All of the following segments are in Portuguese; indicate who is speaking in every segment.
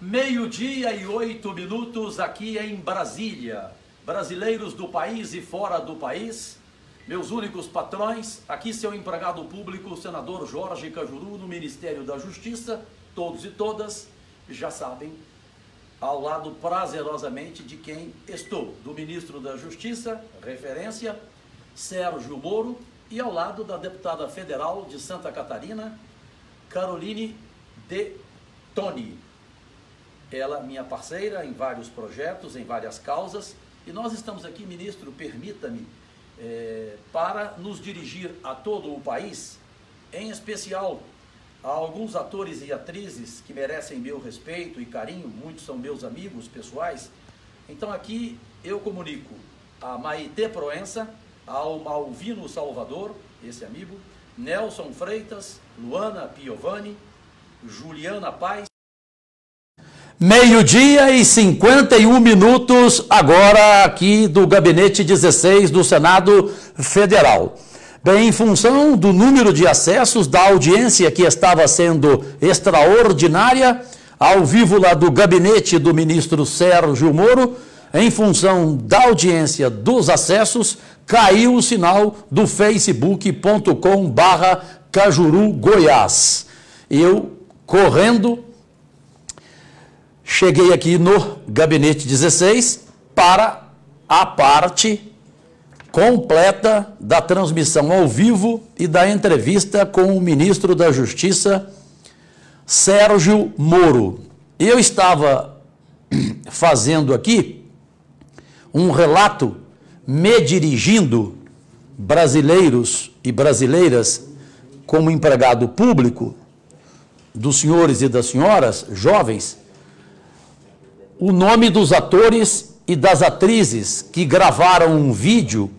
Speaker 1: Meio-dia e 8 minutos aqui em Brasília. Brasileiros do país e fora do país, meus únicos patrões, aqui seu empregado público, o senador Jorge Cajuru, no Ministério da Justiça, todos e todas já sabem, ao lado prazerosamente de quem estou, do ministro da Justiça, referência, Sérgio Moro, e ao lado da deputada federal de Santa Catarina, Caroline De Toni. Ela, minha parceira em vários projetos, em várias causas, e nós estamos aqui, ministro, permita-me, para nos dirigir a todo o país, em especial a alguns atores e atrizes que merecem meu respeito e carinho, muitos são meus amigos pessoais. Então aqui eu comunico a Maitê Proença, ao Malvino Salvador, esse amigo, Nelson Freitas, Luana Piovani, Juliana Paz. Meio-dia e 51 minutos agora aqui do Gabinete 16 do Senado Federal. Bem, em função do número de acessos da audiência que estava sendo extraordinária, ao vivo lá do gabinete do ministro Sérgio Moro, em função da audiência dos acessos, caiu o sinal do facebook.com/Cajuru Goiás. Eu, correndo, cheguei aqui no gabinete 16 para a parte completa da transmissão ao vivo e da entrevista com o ministro da Justiça, Sérgio Moro. Eu estava fazendo aqui um relato, me dirigindo, brasileiros e brasileiras, como empregado público, dos senhores e das senhoras, jovens, o nome dos atores e das atrizes que gravaram um vídeo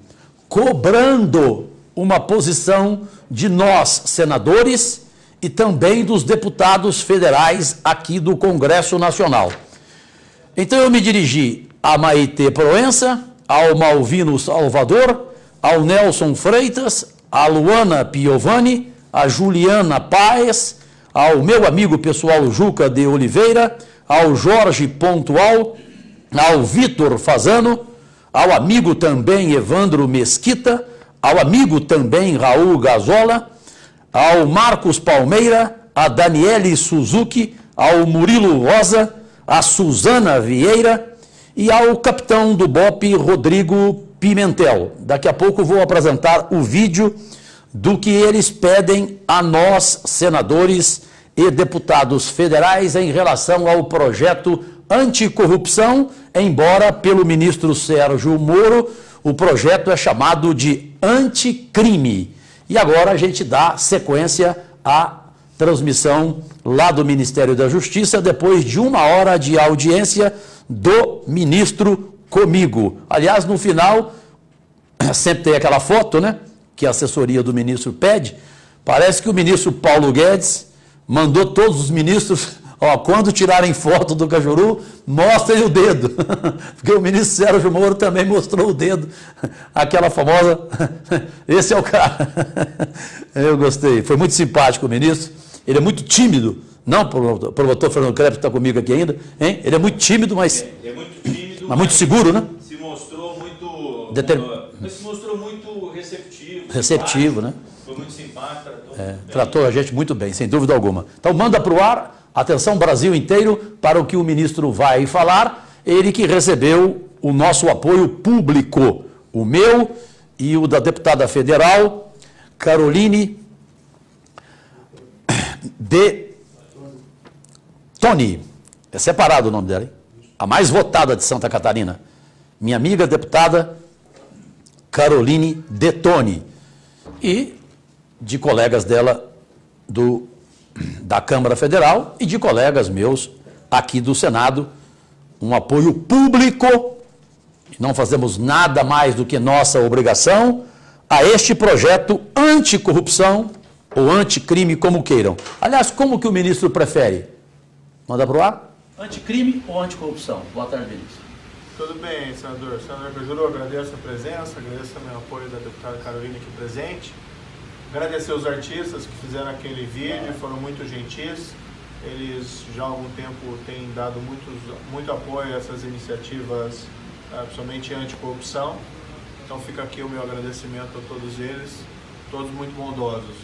Speaker 1: cobrando uma posição de nós, senadores, e também dos deputados federais aqui do Congresso Nacional. Então eu me dirigi a Maitê Proença, ao Malvino Salvador, ao Nelson Freitas, a Luana Piovani, a Juliana Paes, ao meu amigo pessoal Juca de Oliveira, ao Jorge Pontual, ao Vitor Fazano, ao amigo também Evandro Mesquita, ao amigo também Raul Gazola, ao Marcos Palmeira, a Daniele Suzuki, ao Murilo Rosa, a Suzana Vieira e ao capitão do BOPE Rodrigo Pimentel. Daqui a pouco vou apresentar o vídeo do que eles pedem a nós, senadores e deputados federais, em relação ao projeto anticorrupção, embora pelo ministro Sérgio Moro o projeto é chamado de anticrime. E agora a gente dá sequência à transmissão lá do Ministério da Justiça, depois de 1 hora de audiência do ministro comigo. Aliás, no final, sempre tem aquela foto, né, que a assessoria do ministro pede. Parece que o ministro Paulo Guedes mandou todos os ministros, ó, quando tirarem foto do Cajuru, mostrem o dedo. Porque o ministro Sérgio Moro também mostrou o dedo. Aquela famosa, esse é o cara. Eu gostei, foi muito simpático o ministro. Ele é muito tímido. Não, o promotor Fernando Krepp está comigo aqui ainda, hein? Ele é muito tímido, mas... É muito tímido, mas muito seguro, né? Se mostrou muito... Se mostrou muito receptivo. Receptivo, né? Foi muito simpático. Tratou a gente muito bem, sem dúvida alguma. Então, manda para o ar, atenção Brasil inteiro, para o que o ministro vai falar. Ele que recebeu o nosso apoio público, o meu e o da deputada federal, Caroline De Toni, é separado o nome dela, hein? A mais votada de Santa Catarina, minha amiga deputada Caroline De Toni, e de colegas dela da Câmara Federal e de colegas meus aqui do Senado, um apoio público, não fazemos nada mais do que nossa obrigação, a este projeto anticorrupção ou anticrime, como queiram. Aliás, como que o ministro prefere? Manda para o ar? Anticrime ou anticorrupção? Boa tarde, ministro.
Speaker 2: Tudo bem, senador. Senador Cajuru, agradeço a presença, agradeço também o apoio da deputada Carolina aqui presente. Agradecer os artistas que fizeram aquele vídeo, foram muito gentis. Eles já há algum tempo têm dado muito apoio a essas iniciativas, principalmente anticorrupção. Então fica aqui o meu agradecimento a todos eles, todos muito bondosos.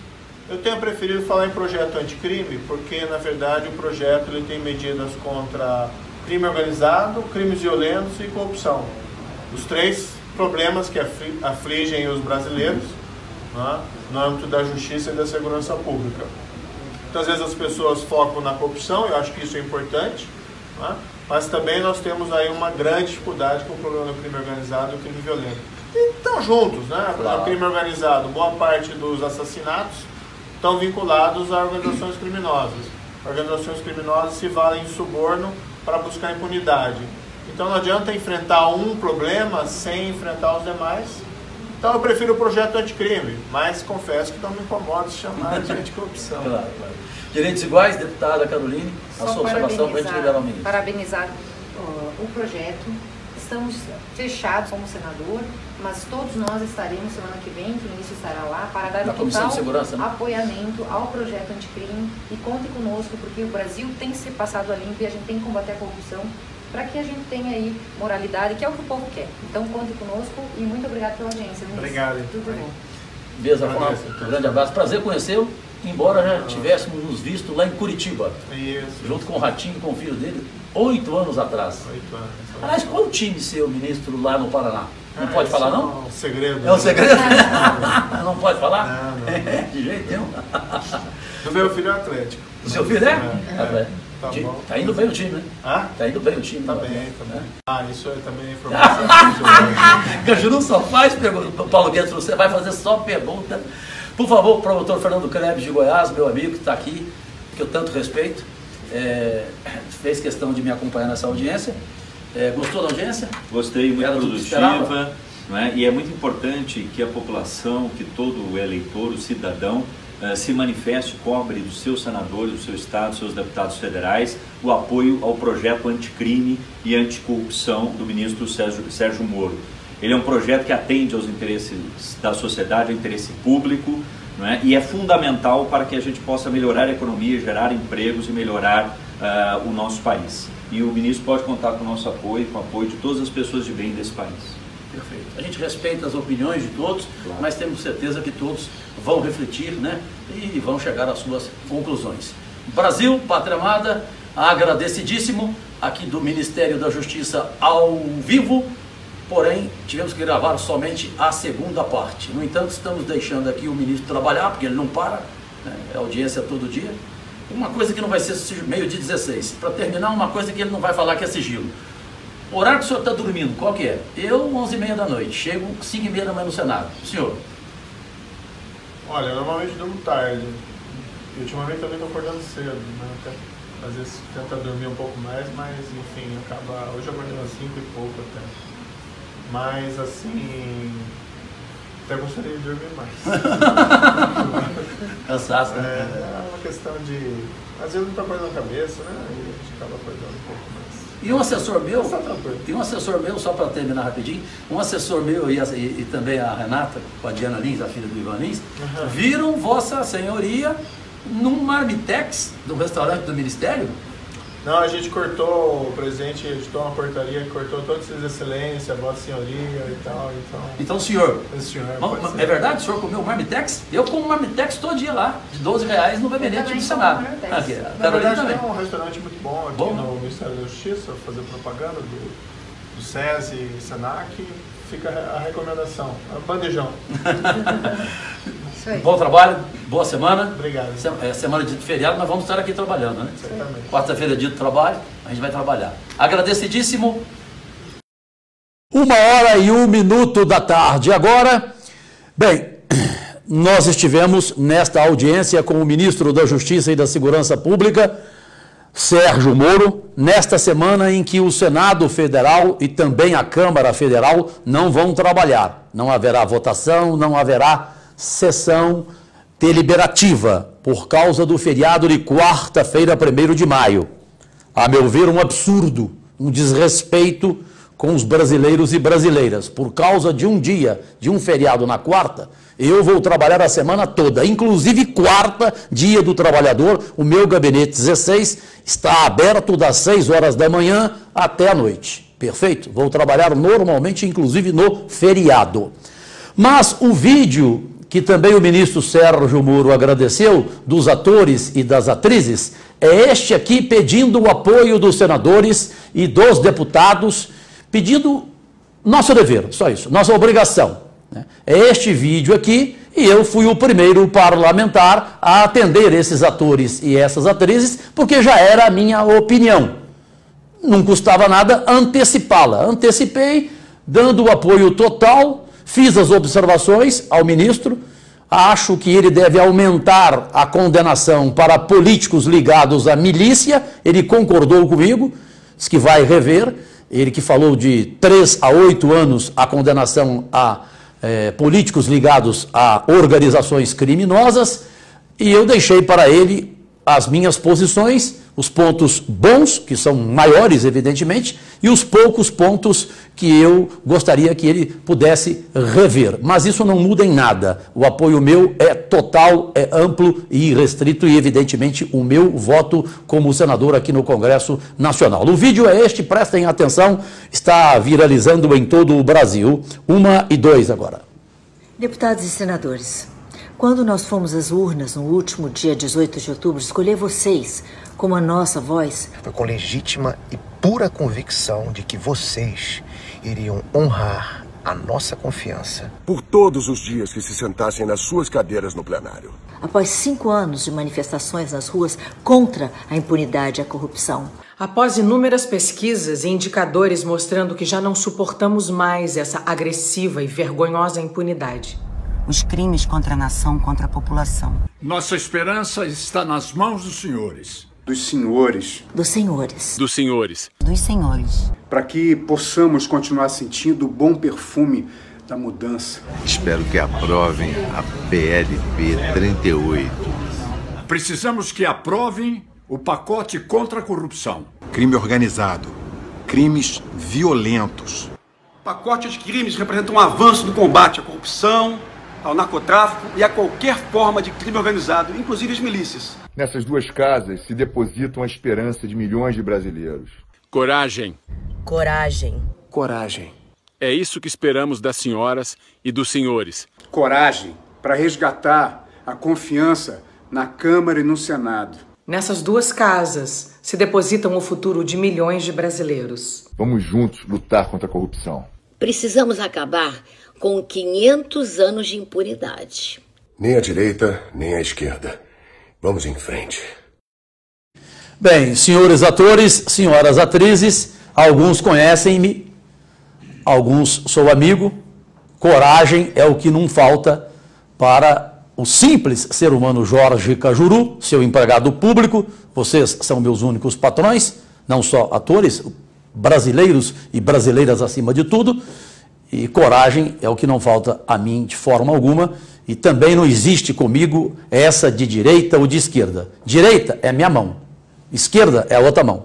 Speaker 2: Eu tenho preferido falar em projeto anticrime, porque na verdade o projeto ele tem medidas contra crime organizado, crimes violentos e corrupção. Os 3 problemas que afligem os brasileiros, né, no âmbito da justiça e da segurança pública. Então, às vezes as pessoas focam na corrupção, eu acho que isso é importante, né, mas também nós temos aí uma grande dificuldade com o problema do crime organizado e o crime violento. E estão juntos, né? Por exemplo, o crime organizado, boa parte dos assassinatos estão vinculados a organizações criminosas. Organizações criminosas se valem de suborno para buscar impunidade. Então não adianta enfrentar um problema sem enfrentar os demais. Então eu prefiro o projeto anticrime, mas confesso que não me incomoda se chamar de anticorrupção.
Speaker 1: Claro. Direitos iguais, deputada Caroline, a sua observação para a gente liberar o ministro.
Speaker 3: Parabenizar o projeto. Estamos fechados como senador, mas todos nós estaremos semana que vem, que o ministro estará lá, para dar o total apoiamento ao projeto anticrime, e conte conosco, porque o Brasil tem que ser passado a limpo e a gente tem que combater a corrupção para que a gente tenha aí moralidade, que é o que o povo quer. Então conte conosco e muito obrigado pela audiência, ministro.
Speaker 2: Obrigado.
Speaker 3: Tudo bom.
Speaker 1: Beleza, um grande abraço. Prazer conhecê-lo, embora já tivéssemos nos visto lá em Curitiba.
Speaker 2: Isso.
Speaker 1: Junto com o Ratinho e com o filho dele, 8 anos atrás.
Speaker 2: 8 anos.
Speaker 1: Aliás, qual o time seu, ministro, lá no Paraná? Não pode falar, não?
Speaker 2: É um segredo.
Speaker 1: É um segredo? Não pode falar?
Speaker 2: Não.
Speaker 1: De jeito nenhum.
Speaker 2: Do meu filho é Atlético.
Speaker 1: O seu filho é?
Speaker 2: Tá bom.
Speaker 1: Tá indo bem o time, né?
Speaker 2: Ah?
Speaker 1: Tá indo bem o time.
Speaker 2: Tá
Speaker 1: né?
Speaker 2: bem, tá bem. Ah, isso é também informação.
Speaker 1: Cajuru só faz pergunta. Paulo Guedes, você vai fazer só pergunta. Por favor, o promotor Fernando Krebs de Goiás, meu amigo que está aqui, que eu tanto respeito, fez questão de me acompanhar nessa audiência. Gostou da audiência?
Speaker 4: Gostei, muito produtiva, não é? E é muito importante que a população, que todo o eleitor, o cidadão, se manifeste, cobre dos seus senadores, do seu estado, dos seus deputados federais, o apoio ao projeto anticrime e anticorrupção do ministro Sérgio Moro. Ele é um projeto que atende aos interesses da sociedade, ao interesse público, não é? E é fundamental para que a gente possa melhorar a economia, gerar empregos e melhorar o nosso país. E o ministro pode contar com o nosso apoio, com o apoio de todas as pessoas de bem desse país.
Speaker 1: Perfeito. A gente respeita as opiniões de todos, claro, mas temos certeza que todos vão refletir, né, e vão chegar às suas conclusões. Brasil, pátria amada, agradecidíssimo aqui do Ministério da Justiça ao vivo, porém tivemos que gravar somente a segunda parte. No entanto, estamos deixando aqui o ministro trabalhar, porque ele não para, né, é audiência todo dia. Uma coisa que não vai ser meio-dia 16. Para terminar, uma coisa que ele não vai falar que é sigilo. O horário que o senhor está dormindo, qual que é? Eu, 11h30 da noite, chego 5h30 da manhã no Senado. O senhor?
Speaker 2: Olha, eu normalmente durmo tarde. E ultimamente também estou acordando cedo, né? Às vezes tenta dormir um pouco mais, mas enfim, acaba... Hoje eu acordei umas 5 e pouco até. Mas assim... Até gostaria de dormir mais.
Speaker 1: Cansaço, né?
Speaker 2: É uma questão de... Às vezes não está acordando a cabeça, né? E a gente acaba acordando um pouco mais.
Speaker 1: E um assessor meu, tem um assessor meu, só para terminar rapidinho, um assessor meu e também a Renata, com a Diana Lins, a filha do Ivan Lins, viram Vossa Senhoria num marmitex do restaurante do Ministério?
Speaker 2: Não, a gente cortou, o presidente editou uma portaria que cortou todas essas excelências, Vossa Senhoria e tal,
Speaker 1: Então, senhor,
Speaker 2: senhor
Speaker 1: é verdade? O senhor comeu marmitex? Eu como marmitex todo dia lá, de R$12 no bebenete do Senado. Aqui,
Speaker 2: na verdade, é um restaurante muito bom aqui no Ministério da Justiça, fazer propaganda do SESI e SENAC, fica a recomendação, bandejão.
Speaker 1: Bom trabalho, boa semana.
Speaker 2: Obrigado.
Speaker 1: Semana de feriado, nós vamos estar aqui trabalhando, né?
Speaker 2: Certamente.
Speaker 1: Quarta-feira é dia de trabalho, a gente vai trabalhar. Agradecidíssimo. 1h01 da tarde. Agora, bem, nós estivemos nesta audiência com o ministro da Justiça e da Segurança Pública, Sérgio Moro, nesta semana em que o Senado Federal e também a Câmara Federal não vão trabalhar. Não haverá votação, não haverá sessão deliberativa por causa do feriado de quarta-feira, 1º de maio. A meu ver, um absurdo, um desrespeito com os brasileiros e brasileiras. Por causa de um dia, de um feriado na quarta, eu vou trabalhar a semana toda, inclusive quarta, dia do trabalhador. O meu gabinete 16 está aberto das 6 horas da manhã até a noite. Perfeito? Vou trabalhar normalmente, inclusive no feriado. Mas o vídeo que também o ministro Sérgio Moro agradeceu, dos atores e das atrizes, é este aqui, pedindo o apoio dos senadores e dos deputados, pedindo nosso dever, só isso, nossa obrigação. É este vídeo aqui, e eu fui o primeiro parlamentar a atender esses atores e essas atrizes, porque já era a minha opinião. Não custava nada antecipá-la. Antecipei, dando o apoio total. Fiz as observações ao ministro, acho que ele deve aumentar a condenação para políticos ligados à milícia, ele concordou comigo, disse que vai rever, ele que falou de 3 a 8 anos a condenação a políticos ligados a organizações criminosas, e eu deixei para ele as minhas posições, os pontos bons, que são maiores, evidentemente, e os poucos pontos que eu gostaria que ele pudesse rever. Mas isso não muda em nada. O apoio meu é total, é amplo e irrestrito, e, evidentemente, o meu voto como senador aqui no Congresso Nacional. O vídeo é este, prestem atenção, está viralizando em todo o Brasil. 1 e 2 agora.
Speaker 5: Deputados e senadores, quando nós fomos às urnas no último dia 18 de outubro, escolher vocês como a nossa voz,
Speaker 6: foi com legítima e pura convicção de que vocês iriam honrar a nossa confiança.
Speaker 7: Por todos os dias que se sentassem nas suas cadeiras no plenário.
Speaker 5: Após 5 anos de manifestações nas ruas contra a impunidade e a corrupção.
Speaker 8: Após inúmeras pesquisas e indicadores mostrando que já não suportamos mais essa agressiva e vergonhosa impunidade.
Speaker 9: Os crimes contra a nação, contra a população.
Speaker 10: Nossa esperança está nas mãos dos senhores.
Speaker 11: Dos senhores.
Speaker 5: Dos senhores.
Speaker 10: Dos senhores.
Speaker 9: Dos senhores.
Speaker 11: Para que possamos continuar sentindo o bom perfume da mudança.
Speaker 12: Espero que aprovem a PLP 38.
Speaker 10: Precisamos que aprovem o pacote contra a corrupção.
Speaker 13: Crime organizado. Crimes violentos.
Speaker 14: O pacote de crimes representa um avanço no combate à corrupção, ao narcotráfico e a qualquer forma de crime organizado, inclusive as milícias.
Speaker 15: Nessas duas casas se depositam a esperança de milhões de brasileiros.
Speaker 10: Coragem.
Speaker 9: Coragem.
Speaker 6: Coragem.
Speaker 10: É isso que esperamos das senhoras e dos senhores.
Speaker 11: Coragem para resgatar a confiança na Câmara e no Senado.
Speaker 8: Nessas duas casas se depositam o futuro de milhões de brasileiros.
Speaker 15: Vamos juntos lutar contra a corrupção.
Speaker 16: Precisamos acabar com 500 anos de impunidade.
Speaker 7: Nem a direita, nem a esquerda. Vamos em frente.
Speaker 1: Bem, senhores atores, senhoras atrizes, alguns conhecem-me, alguns sou amigo. Coragem é o que não falta para o simples ser humano Jorge Cajuru, seu empregado público. Vocês são meus únicos patrões, não só atores, brasileiros e brasileiras acima de tudo. E coragem é o que não falta a mim de forma alguma. E também não existe comigo essa de direita ou de esquerda. Direita é minha mão, esquerda é a outra mão.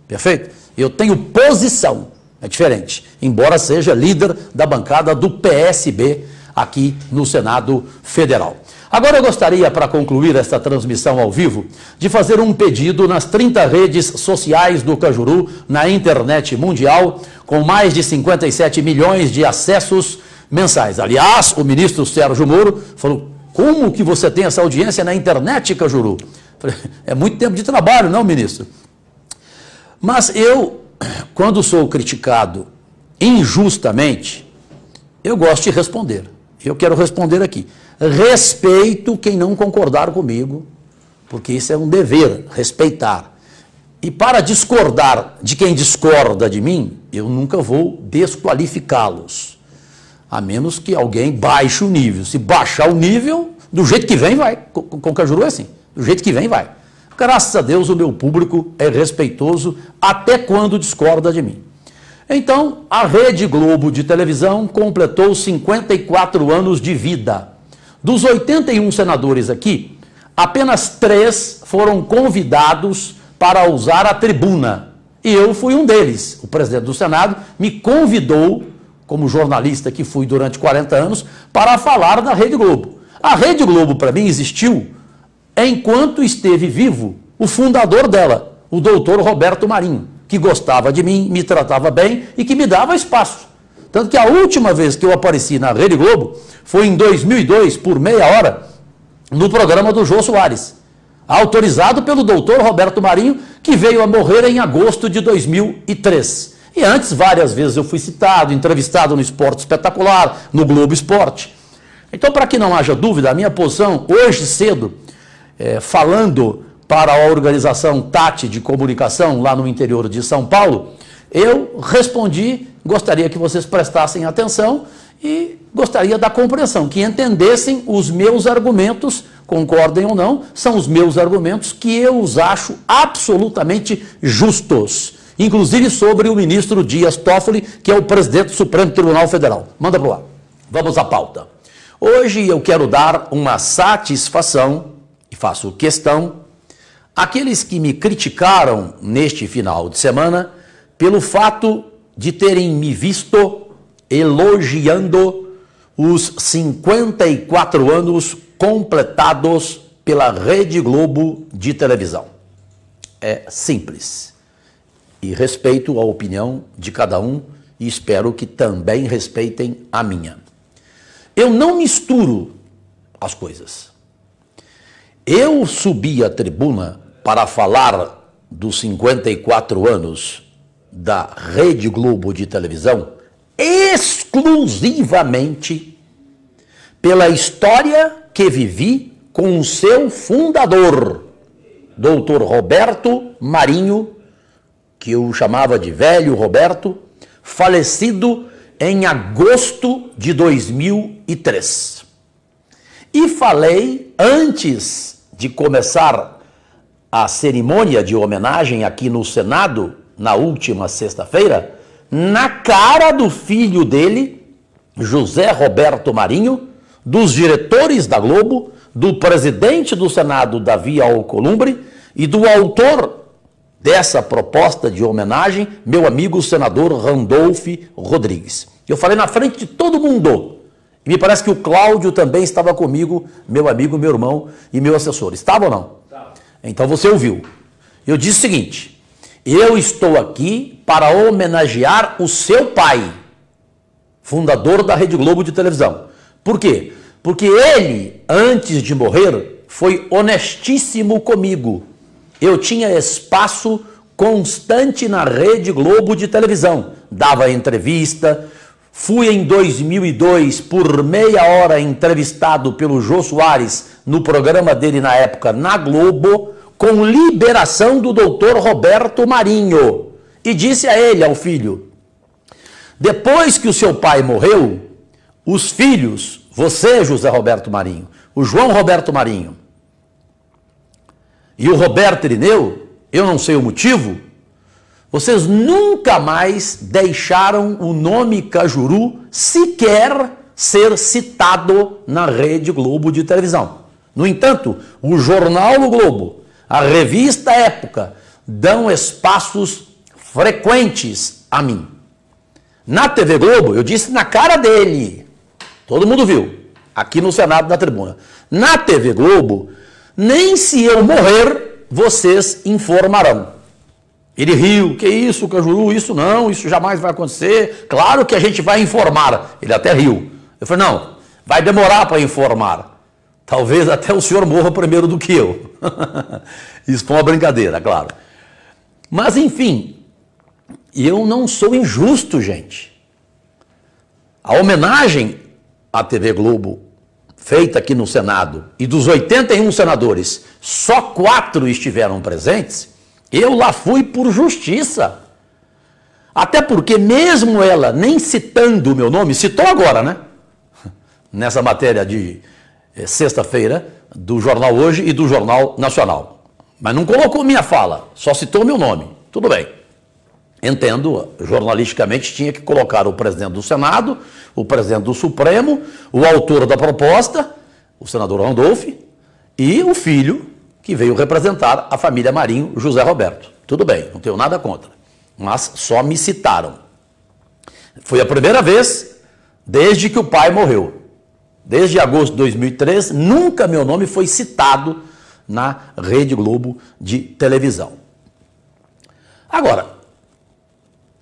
Speaker 1: Perfeito? Eu tenho posição, é diferente. Embora seja líder da bancada do PSB aqui no Senado Federal. Agora eu gostaria, para concluir esta transmissão ao vivo, de fazer um pedido nas 30 redes sociais do Cajuru, na internet mundial, com mais de 57 milhões de acessos mensais. Aliás, o ministro Sérgio Moro falou: como que você tem essa audiência na internet, Cajuru? Falei, é muito tempo de trabalho, não, ministro? Mas eu, quando sou criticado injustamente, eu gosto de responder. Eu quero responder aqui. Respeito quem não concordar comigo, porque isso é um dever, respeitar. E para discordar de quem discorda de mim, eu nunca vou desqualificá-los. A menos que alguém baixe o nível. Se baixar o nível, do jeito que vem, vai. Com Cajuru é assim. Do jeito que vem, vai. Graças a Deus, o meu público é respeitoso até quando discorda de mim. Então, a Rede Globo de televisão completou 54 anos de vida. Dos 81 senadores aqui, apenas 3 foram convidados para usar a tribuna. E eu fui um deles. O presidente do Senado me convidou, como jornalista que fui durante 40 anos, para falar da Rede Globo. A Rede Globo, para mim, existiu enquanto esteve vivo o fundador dela, o doutor Roberto Marinho, que gostava de mim, me tratava bem e que me dava espaço. Tanto que a última vez que eu apareci na Rede Globo foi em 2002, por meia hora, no programa do Jô Soares, autorizado pelo doutor Roberto Marinho, que veio a morrer em agosto de 2003. E antes, várias vezes eu fui citado, entrevistado no Esporte Espetacular, no Globo Esporte. Então, para que não haja dúvida, a minha posição, hoje cedo, falando para a organização Tati de Comunicação, lá no interior de São Paulo, eu respondi, gostaria que vocês prestassem atenção e gostaria da compreensão, que entendessem os meus argumentos, concordem ou não, são os meus argumentos que eu os acho absolutamente justos, inclusive sobre o ministro Dias Toffoli, que é o presidente do Supremo Tribunal Federal. Manda para lá. Vamos à pauta. Hoje eu quero dar uma satisfação, e faço questão, àqueles que me criticaram neste final de semana pelo fato de terem me visto elogiando os 54 anos completados pela Rede Globo de televisão. É simples. E respeito a opinião de cada um e espero que também respeitem a minha. Eu não misturo as coisas. Eu subi à tribuna para falar dos 54 anos da Rede Globo de televisão exclusivamente pela história que vivi com o seu fundador, doutor Roberto Marinho, que eu chamava de velho Roberto, falecido em agosto de 2003. E falei, antes de começar a cerimônia de homenagem aqui no Senado, na última sexta-feira, na cara do filho dele, José Roberto Marinho, dos diretores da Globo, do presidente do Senado, Davi Alcolumbre, e do autor dessa proposta de homenagem, meu amigo senador Randolph Rodrigues. Eu falei na frente de todo mundo. E me parece que o Cláudio também estava comigo, meu amigo, meu irmão e meu assessor. Estava ou não? Estava. Então você ouviu. Eu disse o seguinte: eu estou aqui para homenagear o seu pai, fundador da Rede Globo de televisão. Por quê? Porque ele, antes de morrer, foi honestíssimo comigo. Eu tinha espaço constante na Rede Globo de televisão. Dava entrevista. Fui em 2002, por meia hora, entrevistado pelo Jô Soares no programa dele na época, na Globo, com liberação do doutor Roberto Marinho. E disse a ele, ao filho: depois que o seu pai morreu, os filhos, você, José Roberto Marinho, o João Roberto Marinho e o Roberto Irineu, eu não sei o motivo, vocês nunca mais deixaram o nome Cajuru sequer ser citado na Rede Globo de televisão. No entanto, o jornal O Globo, a revista Época, dão espaços frequentes a mim. Na TV Globo, eu disse na cara dele, todo mundo viu, aqui no Senado, na tribuna. Na TV Globo, nem se eu morrer, vocês informarão. Ele riu, que isso, Cajuru, isso não, isso jamais vai acontecer, claro que a gente vai informar. Ele até riu. Eu falei, não, vai demorar para informar. Talvez até o senhor morra primeiro do que eu. Isso foi uma brincadeira, claro. Mas, enfim, eu não sou injusto, gente. A homenagem à TV Globo, feita aqui no Senado, e dos 81 senadores, só 4 estiveram presentes, eu lá fui por justiça. Até porque mesmo ela nem citando o meu nome, citou agora, né? Nessa matéria de sexta-feira, do Jornal Hoje e do Jornal Nacional. Mas não colocou minha fala, só citou meu nome. Tudo bem. Entendo, jornalisticamente tinha que colocar o presidente do Senado, o presidente do Supremo, o autor da proposta, o senador Randolph, e o filho que veio representar a família Marinho, José Roberto. Tudo bem, não tenho nada contra. Mas só me citaram. Foi a primeira vez desde que o pai morreu. Desde agosto de 2003, nunca meu nome foi citado na Rede Globo de televisão. Agora,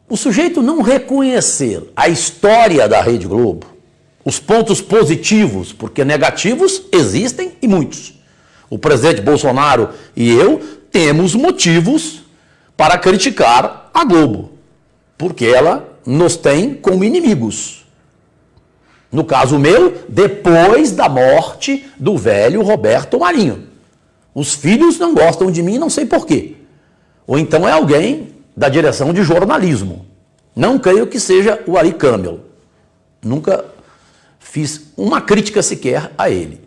Speaker 1: o sujeito não reconhecer a história da Rede Globo, os pontos positivos, porque negativos existem e muitos. O presidente Bolsonaro e eu temos motivos para criticar a Globo, porque ela nos tem como inimigos. No caso meu, depois da morte do velho Roberto Marinho. Os filhos não gostam de mim, não sei porquê. Ou então é alguém da direção de jornalismo. Não creio que seja o Ari Camel. Nunca fiz uma crítica sequer a ele.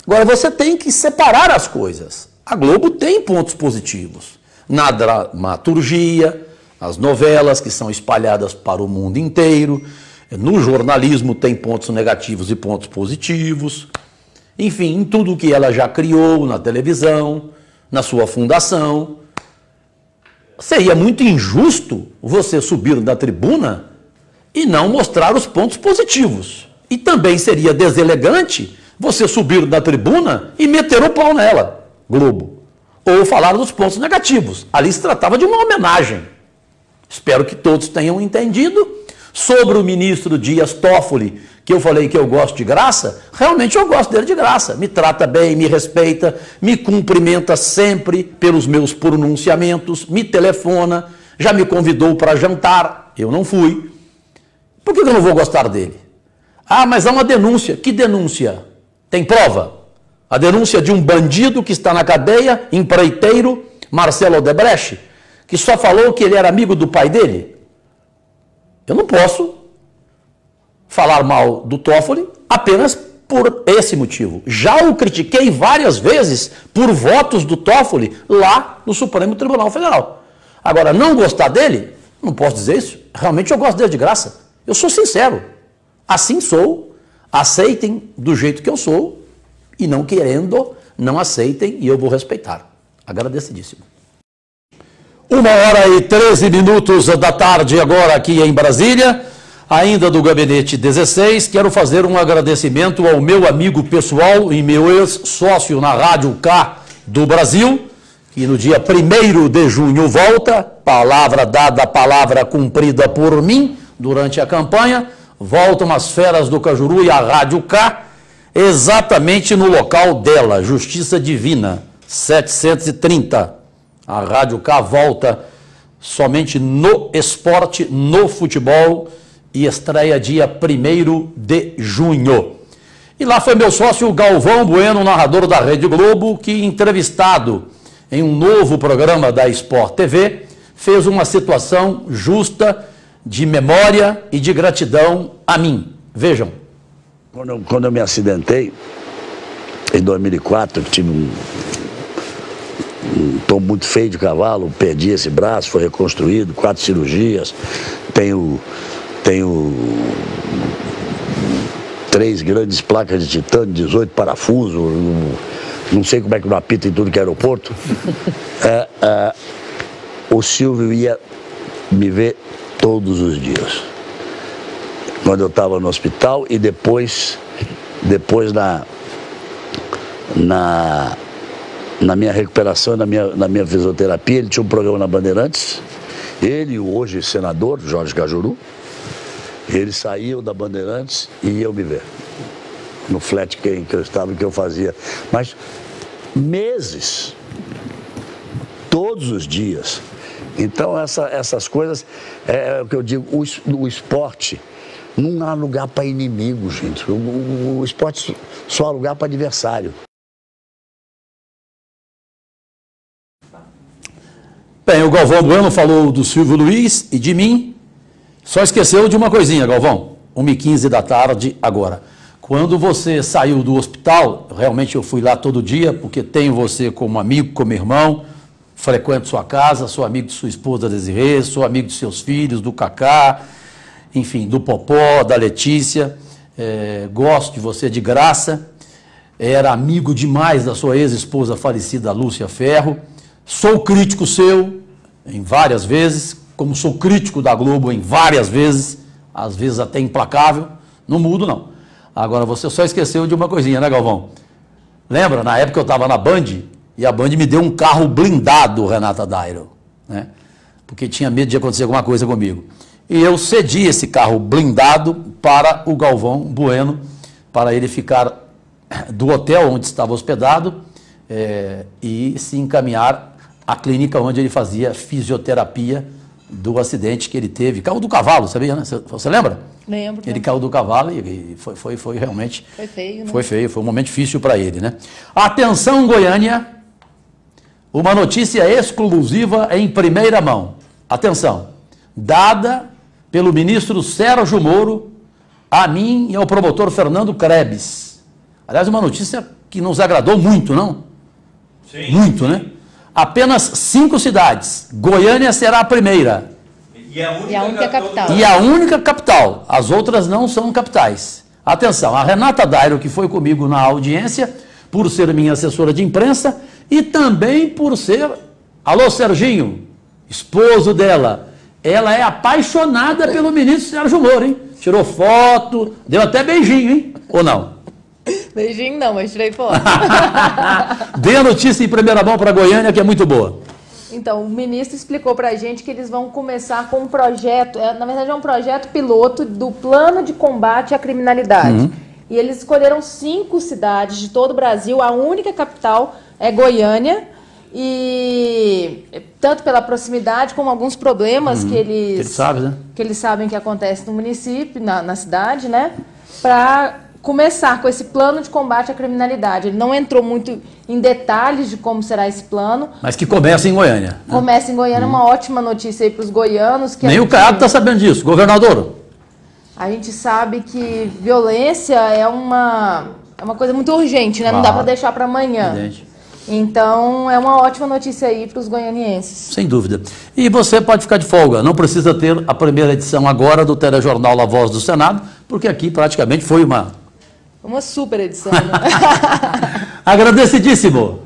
Speaker 1: Agora, você tem que separar as coisas. A Globo tem pontos positivos. Na dramaturgia, as novelas que são espalhadas para o mundo inteiro. No jornalismo tem pontos negativos e pontos positivos. Enfim, em tudo que ela já criou na televisão, na sua fundação. Seria muito injusto você subir na tribuna e não mostrar os pontos positivos. E também seria deselegante você subir na tribuna e meter o pau nela, Globo. Ou falar dos pontos negativos. Ali se tratava de uma homenagem. Espero que todos tenham entendido. Sobre o ministro Dias Toffoli, que eu falei que eu gosto de graça, realmente eu gosto dele de graça. Me trata bem, me respeita, me cumprimenta sempre pelos meus pronunciamentos, me telefona, já me convidou para jantar, eu não fui. Por que eu não vou gostar dele? Ah, mas há uma denúncia. Que denúncia? Tem prova? A denúncia de um bandido que está na cadeia, empreiteiro, Marcelo Odebrecht, que só falou que ele era amigo do pai dele. Eu não posso falar mal do Toffoli apenas por esse motivo. Já o critiquei várias vezes por votos do Toffoli lá no Supremo Tribunal Federal. Agora, não gostar dele, não posso dizer isso. Realmente eu gosto dele de graça. Eu sou sincero. Assim sou. Aceitem do jeito que eu sou e não querendo, não aceitem e eu vou respeitar. Agradecidíssimo. 1h13 da tarde agora aqui em Brasília, ainda do Gabinete 16. Quero fazer um agradecimento ao meu amigo pessoal e meu ex-sócio na Rádio K do Brasil, que no dia 1º de junho volta, palavra dada, palavra cumprida por mim durante a campanha, voltam as feras do Cajuru e a Rádio K, exatamente no local dela, Justiça Divina, 730. A Rádio K volta somente no esporte, no futebol, e estreia dia 1º de junho. E lá foi meu sócio Galvão Bueno, narrador da Rede Globo, que, entrevistado em um novo programa da Sport TV, fez uma situação justa de memória e de gratidão a mim. Vejam.
Speaker 17: Quando eu me acidentei, em 2004, que tive um tombo muito feio de cavalo, perdi esse braço, foi reconstruído, 4 cirurgias, tenho 3 grandes placas de titânio, 18 parafusos, não sei como é que não apita em tudo que é aeroporto. O Silvio ia me ver todos os dias, quando eu estava no hospital e depois na minha recuperação, na minha fisioterapia. Ele tinha um programa na Bandeirantes, ele e o hoje senador, Jorge Cajuru, eles saíam da Bandeirantes e iam me ver, no flat que eu estava, que eu fazia. Mas meses, todos os dias. Então essas coisas, é o que eu digo, o esporte não há lugar para inimigo, gente. O esporte só há lugar para adversário.
Speaker 1: Bem, o Galvão Bueno falou do Silvio Luiz e de mim, só esqueceu de uma coisinha, Galvão, 1h15 da tarde agora. Quando você saiu do hospital, realmente eu fui lá todo dia, porque tenho você como amigo, como irmão, frequento sua casa, sou amigo de sua esposa Desirê, sou amigo de seus filhos, do Cacá, enfim, do Popó, da Letícia, gosto de você de graça, era amigo demais da sua ex-esposa falecida, Lúcia Ferro, sou crítico seu em várias vezes, como sou crítico da Globo em várias vezes, às vezes até implacável, não mudo não. Agora você só esqueceu de uma coisinha, né, Galvão? Lembra, na época eu estava na Band, e a Band me deu um carro blindado, Renata Dairo, né? Porque tinha medo de acontecer alguma coisa comigo. E eu cedi esse carro blindado para o Galvão Bueno, para ele ficar do hotel onde estava hospedado e se encaminhar à clínica onde ele fazia fisioterapia do acidente que ele teve. Caiu do cavalo, sabia, né? Você lembra?
Speaker 3: Lembro.
Speaker 1: Ele caiu do cavalo e foi realmente...
Speaker 3: Foi feio, né?
Speaker 1: Foi feio, foi um momento difícil para ele, né? Atenção, Goiânia, uma notícia exclusiva em primeira mão. Atenção, dada pelo ministro Sérgio Moro a mim e ao promotor Fernando Krebs. Aliás, uma notícia que nos agradou muito, não?
Speaker 4: Sim.
Speaker 1: Muito, né? Apenas 5 cidades. Goiânia será a primeira.
Speaker 4: E a única
Speaker 3: capital.
Speaker 1: E a única capital. As outras não são capitais. Atenção, a Renata Dairo, que foi comigo na audiência, por ser minha assessora de imprensa, e também por ser... Alô, Serginho, esposo dela. Ela é apaixonada pelo ministro Sérgio Moro, hein? Tirou foto, deu até beijinho, hein? Ou não?
Speaker 3: Beijinho não, mas tirei foto.
Speaker 1: Dê a notícia em primeira mão para Goiânia, que é muito boa.
Speaker 18: Então, o ministro explicou para a gente que eles vão começar com um projeto, na verdade é um projeto piloto do Plano de Combate à Criminalidade. E eles escolheram 5 cidades de todo o Brasil, a única capital é Goiânia, e tanto pela proximidade como alguns problemas que eles sabem que acontece no município, na cidade, né? Para começar com esse plano de combate à criminalidade. Ele não entrou muito em detalhes de como será esse plano.
Speaker 1: Mas que começa em Goiânia. Né?
Speaker 18: Começa em Goiânia, uma ótima notícia aí para os goianos. Que
Speaker 1: nem o Caiado está sabendo disso, governador.
Speaker 18: A gente sabe que violência é uma coisa muito urgente, né? Não dá para deixar para amanhã. Evidente. Então, é uma ótima notícia aí para os goianienses.
Speaker 1: Sem dúvida. E você pode ficar de folga, não precisa ter a primeira edição agora do telejornal A Voz do Senado, porque aqui praticamente foi uma
Speaker 18: super edição. Né?
Speaker 1: Agradecidíssimo.